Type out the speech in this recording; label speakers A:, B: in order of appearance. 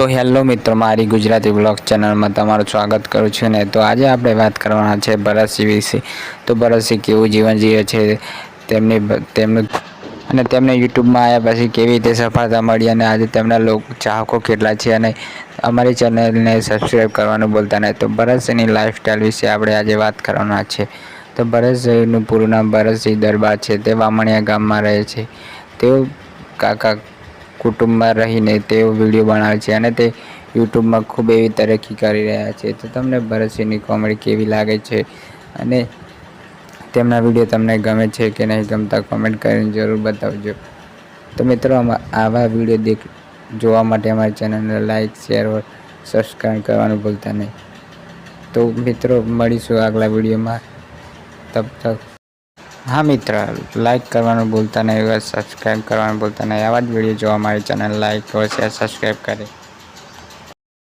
A: તો હેલો મિત્રો, મારી ગુજરાતી બ્લોગ ચેનલમાં તમારું સ્વાગત કરું છું ને. તો આજે આપણે વાત કરવાના છે ભરતસિંહ વિશે. તો ભરતસિંહ કેવું જીવન જીવે છે, તેમનું અને તેમને યુટ્યુબમાં આવ્યા પછી કેવી રીતે સફળતા મળી, અને આજે તેમના ચાહકો કેટલા છે, અને અમારી ચેનલને સબસ્ક્રાઈબ કરવાનું ભૂલતા નહીં. તો ભરતસિંહની લાઈફસ્ટાઈલ વિશે આપણે આજે વાત કરવાના છે. તો ભરતસિંહનું પૂરું નામ ભરતસિંહ દરબાર છે. તે વામણિયા ગામમાં રહે છે. તેઓ કાકા કુટુંબમાં રહીને તેઓ વિડીયો બનાવે છે, અને તે યુટ્યુબમાં ખૂબ એવી તરક્કી કરી રહ્યા છે. તો તમને ભરતસિંહની કોમેડી કેવી લાગે છે, અને તેમના વિડીયો તમને ગમે છે કે નહીં ગમતા, કોમેન્ટ કરીને જરૂર બતાવજો. તો મિત્રો, આવા વિડીયો જોવા માટે અમારી ચેનલને લાઈક, શેર और સબસ્ક્રાઈબ કરવાનું ભૂલતા નહીં. તો મિત્રો, મળીશું આગલા વિડીયોમાં. તબ તક હા મિત્ર, લાઈક કરવાનું ભૂલતા નહીં, સબસ્ક્રાઈબ કરવાનું ભૂલતા નહીં. આવા જ વિડીયો જોવા મારી ચેનલ લાઈક और શેર સબસ્ક્રાઈબ કરે.